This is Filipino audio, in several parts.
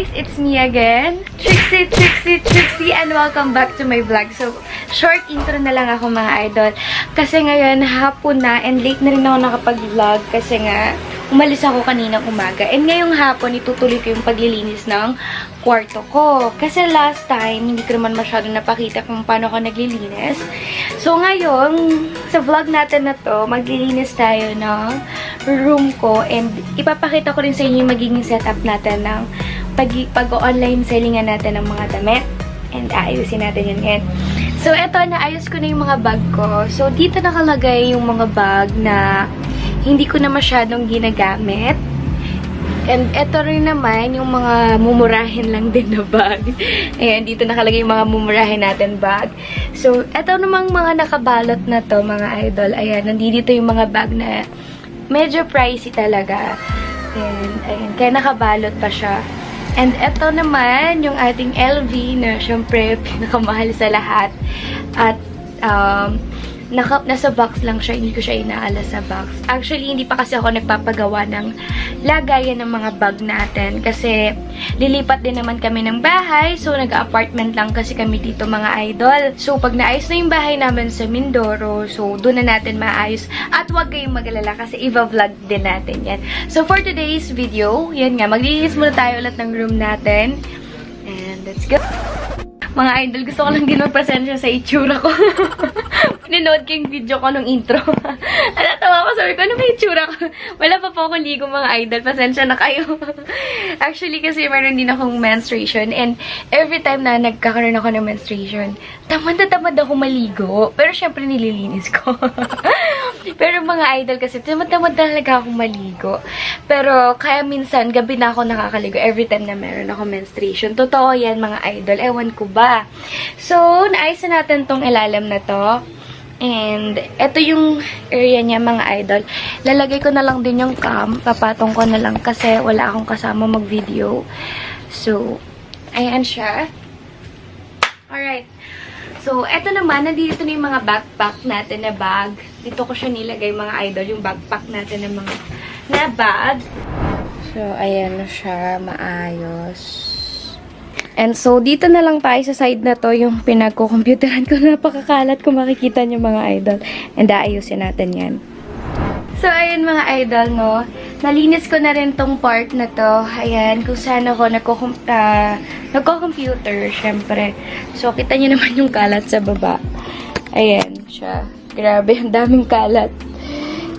guys! It's me again, Trixie, and welcome back to my vlog. So, short intro na lang ako mga idol. Kasi ngayon, hapon na, and late na rin ako nakapag-vlog kasi nga, umalis ako kaninang umaga. And ngayong hapon, itutuloy ko yung paglilinis ng kwarto ko. Kasi last time, hindi ko naman masyado napakita kung paano ako naglilinis. So, ngayon, sa vlog natin na to, maglilinis tayo ng room ko. And ipapakita ko rin sa inyo yung magiging setup natin ng pag-online sellingan natin ng mga damit. And ayusin natin yun ngayon. So, eto, naayos ko na yung mga bag ko. So, dito nakalagay yung mga bag na hindi ko na masyadong ginagamit. And eto rin naman, yung mga mumurahin lang din na bag. Ayan, dito nakalagay yung mga mumurahin natin bag. So, eto namang mga nakabalot na to, mga idol. Ayan, nandito yung mga bag na medyo pricey talaga. And, ayan, kaya nakabalot pa siya. And eto naman, yung ating LV na syempre pinakamahal sa lahat. At, nasa box lang siya, hindi ko siya inaalas sa box. Actually, hindi pa kasi ako nagpapagawa ng lagayan ng mga bag natin. Kasi, lilipat din naman kami ng bahay. So, nag-apartment lang kasi kami dito mga idol. So, pag naayos na yung bahay namin sa Mindoro, so, doon na natin maayos. At huwag kayong mag-alala kasi i-vlog din natin yan. So, for today's video, yan nga, maglilinis muna tayo ulit ng room natin. And, let's go! Mga idol, gusto ko lang din magpasensya sa itsura ko. Ninood ko yung video ko nung intro. Natawa ko, sabi ko, ano ba itsura ko? Wala pa po akong ligo mga idol. Pasensya na kayo. Actually, kasi meron din akong menstruation. And every time na nagkakaroon ako ng menstruation, tamad na tamad ako maligo. Pero syempre, nililinis ko. Pero mga idol kasi, tamad-tamad talaga akong maligo. Pero kaya minsan, gabi na ako nakakaligo every time na meron ako menstruation. Totoo yan mga idol. Ewan ko ba? So, naayos na natin tong ilalim na to. And, ito yung area niya mga idol. Lalagay ko na lang din yung cam. Papatong ko na lang kasi wala akong kasama mag-video. So, ayan siya. Alright. So, eto naman, nandito na yung mga backpack natin na bag. Dito ko siya nilagay mga idol, yung backpack natin na mga na bag. So, ayan na siya, maayos. And so, dito na lang tayo sa side na to, yung pinagko-computeran ko. Napakakalat kung makikita nyo mga idol. And aayusin natin yan. So, ayan mga idol, no. Nalinis ko na rin tong part na to. Ayan, kung saan ako nagko-computer, syempre. So, kita nyo naman yung kalat sa baba. Ayan, siya. Grabe, ang daming kalat.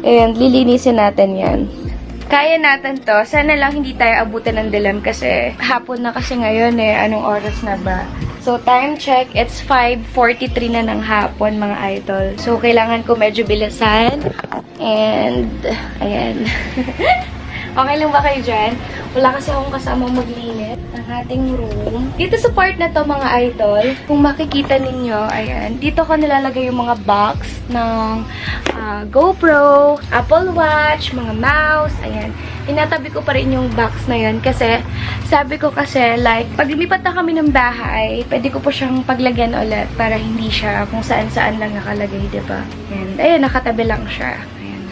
And lilinisin natin yan. Kaya natin to. Sana lang hindi tayo abutan ng dilim kasi hapon na kasi ngayon eh. Anong oras na ba? So, time check. It's 5:43 na ng hapon, mga idol. So, kailangan ko medyo bilisan. And, ayan. Okay lang ba kayo dyan? Wala kasi akong kasama maglinis ng ating room. Dito sa part na to, mga idol, kung makikita ninyo, ayan, dito ko nilalagay yung mga box ng GoPro, Apple Watch, mga mouse, ayan. Tinatabi ko pa rin yung box na yun kasi sabi ko kasi like, pag lumipat na kami ng bahay, pwede ko po siyang paglagyan ulit para hindi siya kung saan-saan lang nakalagay, diba? And, ayun, nakatabi lang siya.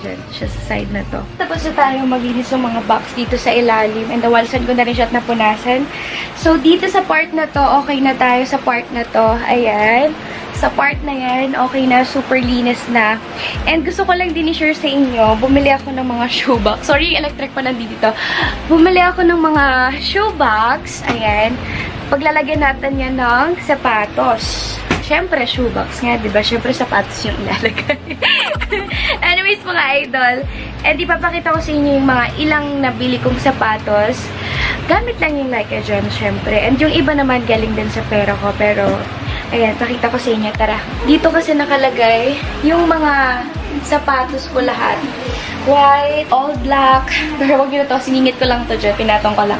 Dyan, siya sa side na to. Tapos na tayo maglinis ng mga box dito sa ilalim. And nawalsan ko na rin siya at napunasan. So, dito sa part na to, okay na tayo sa part na to. Ayan. Sa part na yan, okay na. Super linis na. And gusto ko lang din i-share sa inyo, bumili ako ng mga shoebox. Sorry, yung electric pa nandito. Bumili ako ng mga shoebox. Ayan. Paglalagyan natin yan ng sapatos. Siyempre, shoebox nga, diba? Siyempre, sapatos yung ilalagay. Anyways, mga idol, ipapakita ko sa inyo yung mga ilang nabili kong sapatos. Gamit lang yung Like dyan, siyempre. And yung iba naman galing din sa pera ko. Pero, ayan, pakita ko sa inyo. Tara. Dito kasi nakalagay yung mga sapatos ko lahat. White, all black. Pero wag nyo na to, siningit ko lang to dyan. Pinatong ko lang.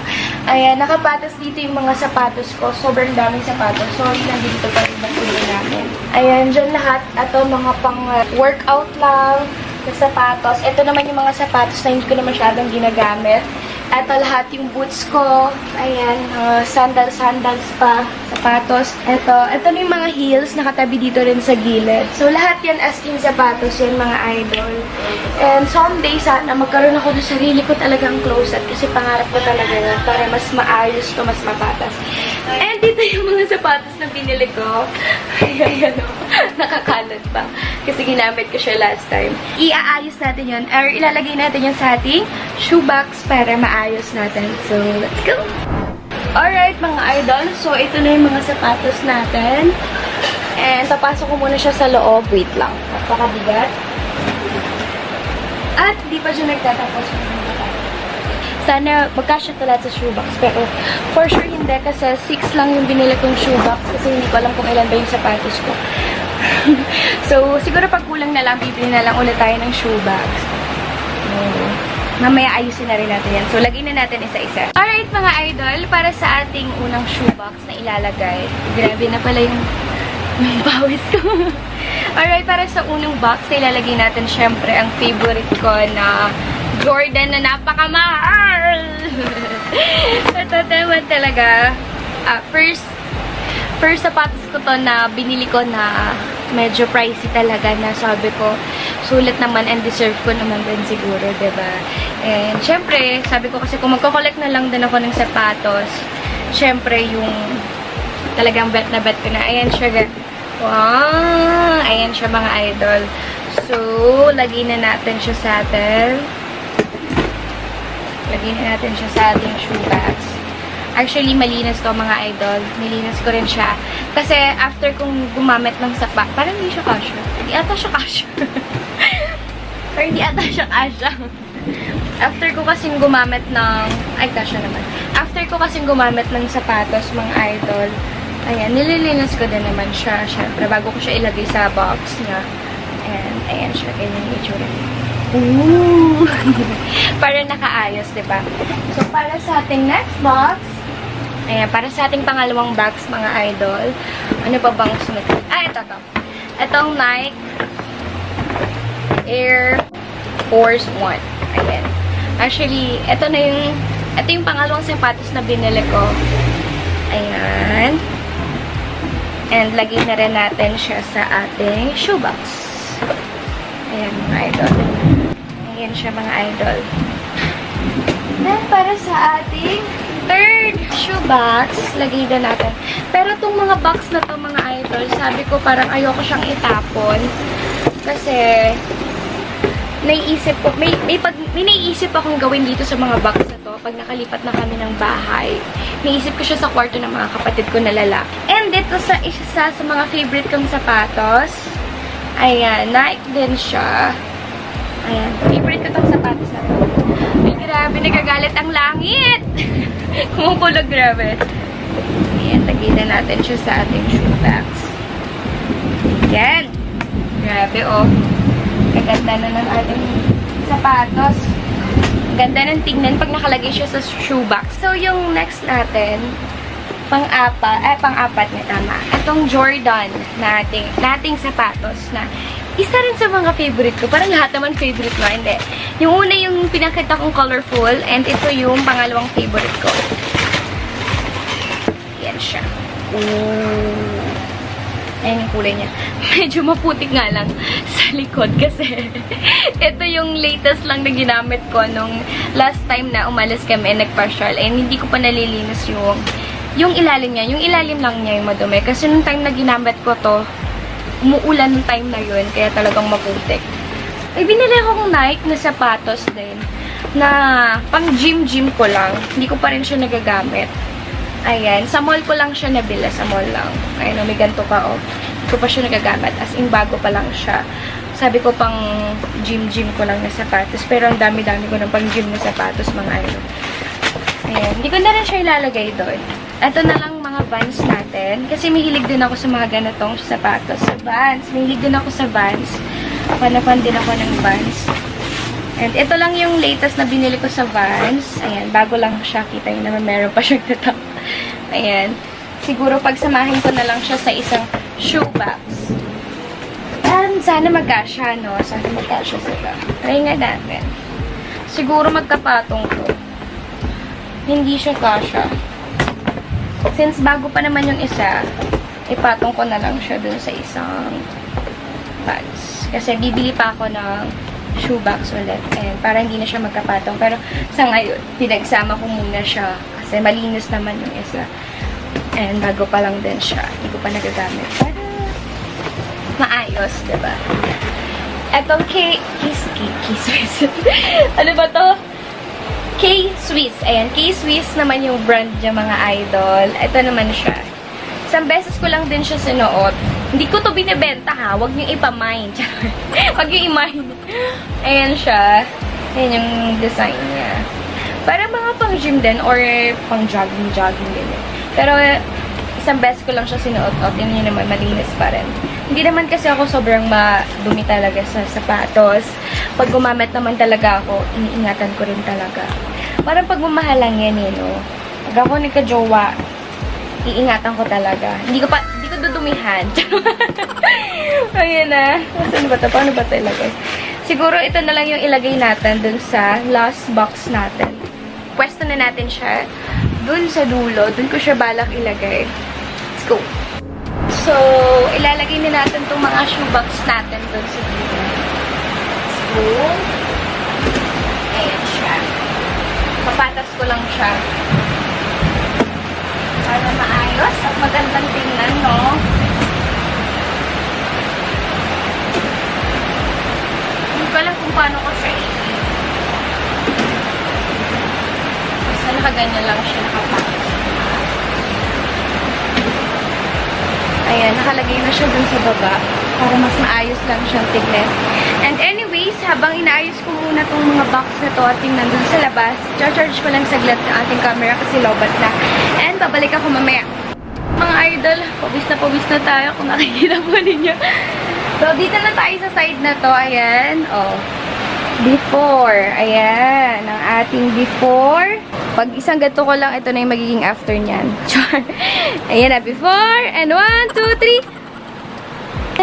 Ayan, nakapatos dito yung mga sapatos ko. Sobrang daming sapatos. So, nandito pa rin basura namin. Ayan, dyan lahat. Ito, mga pang workout lang na sapatos. Ito naman yung mga sapatos na hindi ko na masyadong ginagamit. Ito lahat yung boots ko. Ayan, sandals pa, sapatos. Ito na yung mga heels, nakatabi dito rin sa gilid. So, lahat yan as in sapatos yan, mga idol. And someday, sana magkaroon ako ng sarili ko talagang closet kasi pangarap ko talaga yan para mas maayos to, mas mapatas. And dito yung mga sapatos na binili ko. Ayan, nakakalat pa. Kasi ginamit ko siya last time. Iaayos natin yun, or ilalagay natin yun sa ating shoebox para maayos natin. So, let's go! Alright, mga idol. So, ito na yung mga sapatos natin. And, papasok ko muna siya sa loob. Wait lang. Napakabigat. At, di pa siya nagtatapos. Sana magkasya ito lahat sa shoebox. Pero, for sure hindi. Kasi 6 lang yung binili kong shoebox. Kasi hindi ko alam kung ilan ba yung sapatos ko. So, siguro pag kulang na lang, bibili na lang ulit tayo ng shoebox. Mamaya ayusin na rin natin yan. So, lagay na natin isa-isa. Alright, mga idol, para sa ating unang shoebox na ilalagay. Grabe na pala yung bawis ko. Alright, para sa unang box na ilalagay natin, syempre, ang favorite ko na Jordan na napakamahal. Ito naman talaga. First sapatos ko to na binili ko na medyo pricey talaga na sabi ko, sulit naman and deserve ko naman din siguro, diba? And syempre, sabi ko kasi kung magko-collect na lang din ako ng sapatos, syempre yung talagang bet na bet ko na. Ayan siya, wow! Ayan siya, mga idol. So, lagay na natin siya sa atin. Lagay na natin siya sa ating shoebox. Actually, malinis to, mga idol. Nilinis ko rin siya. Kasi, after kong gumamit ng sapat, parang hindi siya kasya. Hindi ata siya kasya. Or hindi ata siya kasya. After ko kasing gumamit ng... Ay, kasya naman. After ko kasing gumamit ng sapatos, mga idol, ayan, nililinis ko din naman siya. Siyempre, bago ko siya ilagay sa box niya. And, ayan siya. Ganyan yung itsura niya. Ooh! Para nakaayos, diba? So, para sa ating next box, ayan, para sa ating pangalawang box, mga idol, ano pa bang sunod? Ito to. Itong Nike Air Force 1. Ayan. Actually, ito yung pangalawang sapatos na binili ko. Ayan. And, lagay na rin natin siya sa ating shoebox. Ayan, mga idol. Ayan siya, mga idol. Then, para sa ating third shoebox, lagay na natin. Pero itong mga box na to, mga idol, sabi ko parang ayoko siyang itapon. Kasi, naiisip ko, may naiisip akong gawin dito sa mga box na to pag nakalipat na kami ng bahay. Naisip ko siya sa kwarto ng mga kapatid ko na lalaki. And ito sa isa sa mga favorite kong sapatos. Ayan, Nike din siya. Ayan, favorite ko itong sapatos na to. Ay, grabe, nagagalit ang langit! Kumukulog, grabe. Ayan, lagay na natin siya sa ating shoebox. Ayan. Grabe, oh. Kaganda na ng ating sapatos. Ganda ng tingnan pag nakalagay siya sa shoebox. So, yung next natin, pang-apat na tama. Itong Jordan nating sapatos na isa rin sa mga favorite ko. Parang lahat naman favorite ko. Hindi. Yung una yung pinakita kong colorful and ito yung pangalawang favorite ko. Yan siya. Ooh. Ayan yung kulay niya. Medyo maputik nga lang sa likod kasi ito yung latest lang na ginamit ko nung last time na umalis kami nagpasyal. And hindi ko pa nalilinis yung ilalim niya. Yung ilalim lang niya yung madumi. Kasi nung time na ginamit ko to, umuulan nung time na yun. Kaya talagang maputik. Ay, binili akong Nike na sapatos din. Na pang gym ko lang. Hindi ko pa rin siya nagagamit. Ayan. Sa mall ko lang siya nabila. Sa mall lang. Ayan, may ganito pa, oh. Hindi ko pa siya nagagamit. As in, bago pa lang siya. Sabi ko, pang gym ko lang na sapatos. Pero ang dami-dami ko ng pang gym na sapatos, mga ayun. Ayan. Hindi ko na rin siya ilalagay doon. Ito na lang mga Vans natin. Kasi mahilig din ako sa mga ganitong sapatos. Sa Vans. Mahilig din ako sa Vans. Fan din ako ng Vans. And ito lang yung latest na binili ko sa Vans. Ayan. Bago lang siya. Kita nyo naman meron pa siyang tatak. Ayan. Siguro pagsamahin ko na lang siya sa isang shoebox. And sana magkasya, no? Sana magkasya sila. Try nga natin. Siguro magkapatong to. hindi siya kasha. Since bago pa naman yung isa, ipatong ko na lang siya dun sa isang bags. Kasi bibili pa ako ng shoebox ulit. And para hindi na siya magkapatong. Pero sa ngayon, pinagsama ko muna siya. Kasi malinis naman yung isa. And bago pa lang din siya. Hindi ko pa nagagamit. Para maayos, diba? Etong K-Swiss. Ano ba to? K-Swiss. Ayan, K-Swiss naman yung brand niya, mga idol. Ito naman siya. Isang beses ko lang din siya sinuot. Hindi ko to binibenta, ha? Huwag niyo ipamind. Huwag niyo i-mind. Ayan siya. Ayan yung design niya. Para mga pang gym din or pang jogging din. Pero isang beses ko lang siya sinuot-ot. Yun yun naman, malinis pa rin. Hindi naman kasi ako sobrang madumi talaga sa sapatos. Pag gumamit naman talaga ako, iniingatan ko rin talaga. Parang pagmamahal lang yan, no? Pag ako nagka-jowa, iingatan ko talaga. Hindi ko dudumihan. Ayan na. Saan ba ito? Paano ba ito ilagay? Siguro ito na lang yung ilagay natin dun sa last box natin. Pwesto na natin siya dun sa dulo. Dun ko siya balak ilagay. Let's go. So, ilalagay na natin itong mga shoebox natin dun sa dulo. Let's go. Ayan siya. Papatas ko lang siya. Para maayos at magandang tingnan, no? Hindi ko alam kung paano ko siya basta nakaganyan lang siya, nakapakas. Ayan, nakalagay na siya dun sa baba para mas maayos lang siyang tignan. And anyways, habang inaayos ko muna tong mga box na to at tingnan dun sa labas, charge ko lang saglit ng ating camera kasi lobat na. And babalik ako mamaya. Mga idol, pawis na tayo kung nakikita po ninyo. So, dito na tayo sa side na to. Ayan, oh. Before. Ayan, ang ating before. Pag isang gato ko lang, ito na yung magiging after niyan. Ayan na, before. And 1, 2, 3.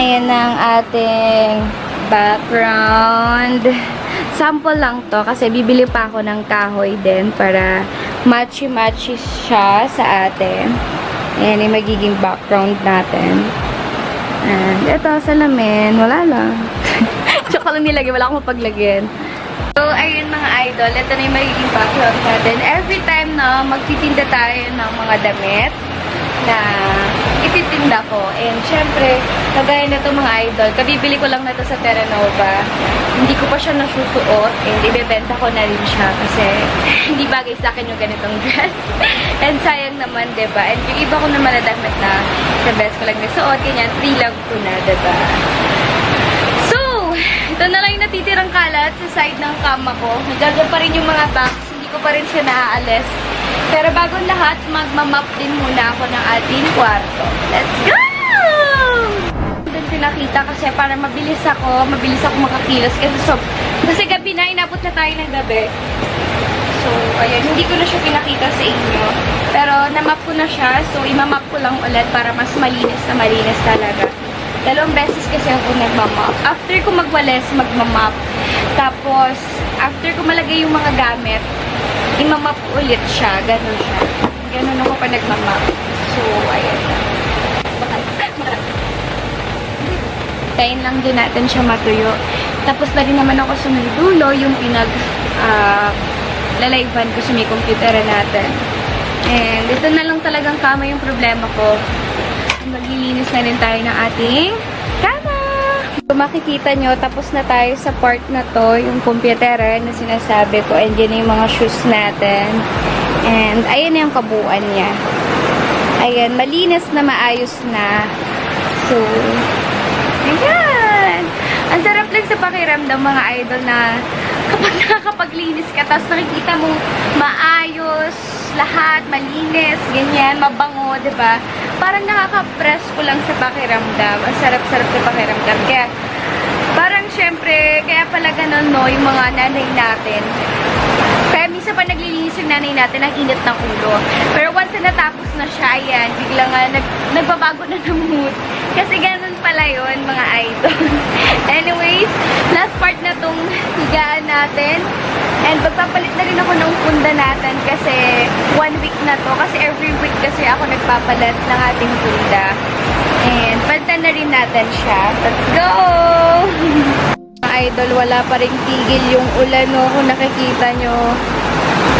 Ayan na ang ating background. Sample lang to kasi bibili pa ako ng kahoy din para matchy-matchy siya sa atin. Ayan yung magiging background natin. And ito, salamin. Wala lang. Tsaka lang nilagay. Wala akong mapaglagyan. So, ayun mga idol. Ito na yung magiging background natin. Every time na magtitinda tayo ng mga damit na ititinda ko. And syempre, kagaya na ito mga idol, kabibili ko lang na ito sa Terra Nova. Hindi ko pa siya nasusuot and ibebenta ko na rin siya kasi hindi bagay sa akin yung ganitong dress. And sayang naman, diba? And yung iba ko naman na damit na sa best ko lang nasuot, ganyan, 3 lang ko na, diba? So, ito na lang yung natitirang kalat sa side ng kama ko. Nagagad pa rin yung mga bags, hindi ko pa rin siya naaalis. Pero bago lahat, magmamap din muna ako ng ating kwarto. Let's go! Doon pinakita kasi para mabilis ako makakilos. Kasi gabi na, inabot na tayo ng gabi. So, ayan, hindi ko na siya pinakita sa inyo. Pero namap ko na siya, so imamap ko lang ulit para mas malinis na malinis talaga. 2 beses kasi ako nagmamap. After ko magwalis, magmamap. Tapos, after ko malagay yung mga gamit, imamap ulit siya. Ganon siya. Ganon ako pa nagmamap. So, ayan. Tayin lang din natin siya matuyo. Tapos na rin naman ako sa may dulo, yung lalaivan ko sa may computer natin. And ito na lang talagang kama yung problema ko. Maglilinis na rin tayo ng ating kama. Kung makikita nyo, tapos na tayo sa part na to, yung computer na sinasabi ko. And yun yung mga shoes natin. And ayan yung kabuuan niya. Ayan, malinis na maayos na. So, ayan. Ang sarap lang sa pakiramdam mga idol na kapag nakakapaglinis ka, tapos nakikita mo maayos, lahat, malinis, ganyan, mabango, diba? Parang nakaka-press ko lang sa pakiramdam. Ang sarap-sarap sa pakiramdam. Kaya, parang syempre, kaya pala ganun, no, yung mga nanay natin. Kaya minsan pa naglilinis yung nanay natin, ang init ng ulo. Pero once na natapos na siya, ayan, bigla nga nagbabago na ng mood. Kasi ganun pala yun, mga idol. Anyways, last part na tong higaan natin. And magpapalit na rin ako ng punda natin kasi 1 week na to. Kasi every week kasi ako nagpapalit ng ating punda. And palitan na rin natin siya. Let's go! Mga idol, wala pa rin tigil yung ulan, no? Kung nakikita nyo,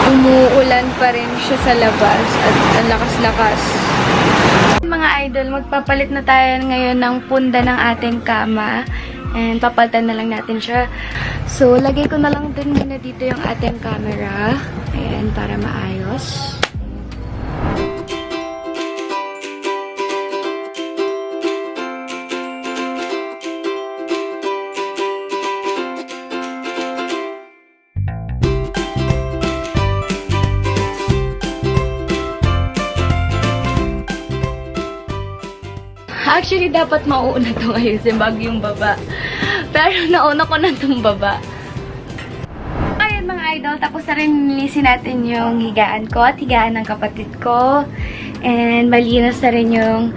umuulan pa rin siya sa labas. At ang lakas-lakas. Mga idol, magpapalit na tayo ngayon ng punda ng ating kama. And papalitan na lang natin siya. So, lagay ko na lang din muna dito yung ating camera. Ayan, para maayos. Actually, dapat mauuna ito ngayon si bagyong baba. Pero nauna ko na itong baba. Ayun mga idol, tapos na rin nilisin natin yung higaan ko at higaan ng kapatid ko. And malinis na rin yung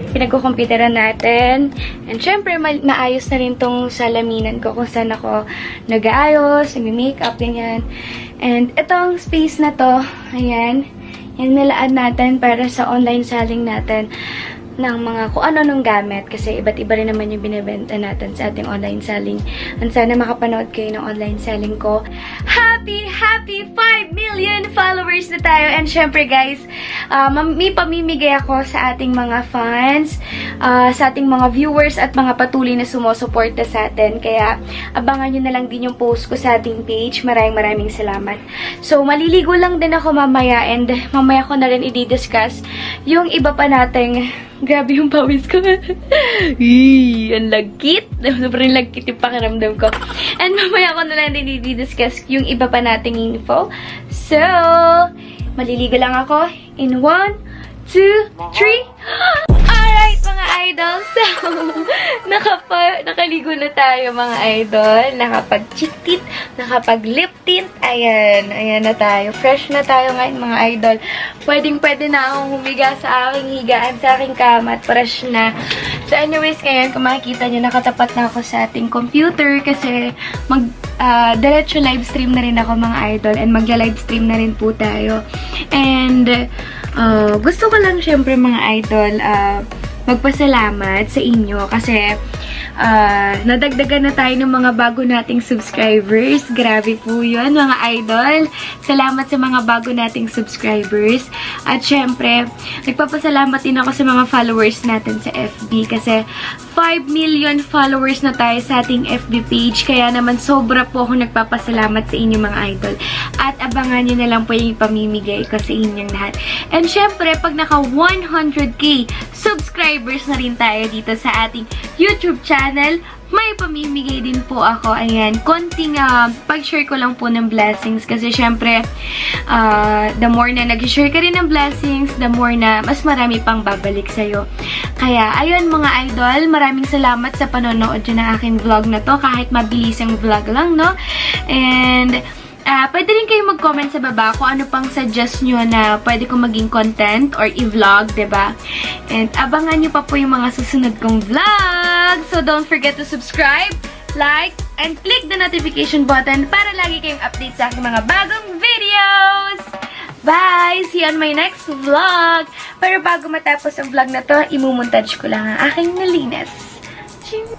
pinagkukumputeran natin. And syempre, maayos na rin tong salaminan ko kung saan ako nag-aayos, nag-makeup, ganyan. And itong space na to, ayan, yung nilaan natin para sa online selling natin ng mga kung ano nung gamit kasi iba't iba rin naman yung binibenta natin sa ating online selling. And sana makapanood kayo ng online selling ko. Happy 5 million followers na tayo! And syempre guys, may pamimigay ako sa ating mga fans, sa ating mga viewers at mga patuloy na sumusuporta sa atin. Kaya abangan nyo na lang din yung post ko sa ating page. Maraming salamat. So maliligo lang din ako mamaya and mamaya ko na rin i-discuss yung iba pa nating. Grabe yung pawis ko. Ang lagkit. Sobrang lagkit yung pakiramdam ko. And mamaya ko na lang din i-discuss yung iba pa nating info. So, maliligo lang ako in 1, 2, 3. Alright, mga idol. So, nakaligo na tayo, mga idol. Nakapag-cheek tint, nakapag-lip tint. Ayan na tayo. Fresh na tayo ngayon, mga idol. Pwede na akong humiga sa aking higaan, sa aking kama at fresh na. So, anyways, ngayon, kung makikita nyo, nakatapat na ako sa ating computer kasi diretso live stream na rin ako, mga idol. And magla-live stream na rin po tayo. And, gusto ko lang, syempre, mga idol, magpasalamat sa inyo kasi nadagdagan na tayo ng mga bago nating subscribers. Grabe po yun, mga idol. Salamat sa mga bago nating subscribers. At syempre, nagpapasalamat din ako sa mga followers natin sa FB kasi 5 million followers na tayo sa ating FB page. Kaya naman sobra po ako nagpapasalamat sa inyo, mga idol. At abangan nyo na lang po yung ipamimigay ko sa inyong lahat. And syempre, pag naka 100k subscribers na rin tayo dito sa ating YouTube channel, may pamimigay din po ako. Ayan, konting pag-share ko lang po ng blessings kasi syempre, the more na nag-share ka rin ng blessings, the more na mas marami pang babalik sa'yo. Kaya, ayun mga idol, maraming salamat sa panonood dyan ng aking vlog na to, kahit mabilis ang vlog lang, no? And, pwede rin kayo mag-comment sa baba kung ano pang suggest nyo na pwede kong maging content or i-vlog, diba? And abangan nyo pa po yung mga susunod kong vlog. So, don't forget to subscribe, like, and click the notification button para lagi kayong update sa aking mga bagong videos! Bye! See you on my next vlog! Pero bago matapos ang vlog na to, imumontage ko lang ang aking nalinis. Ching!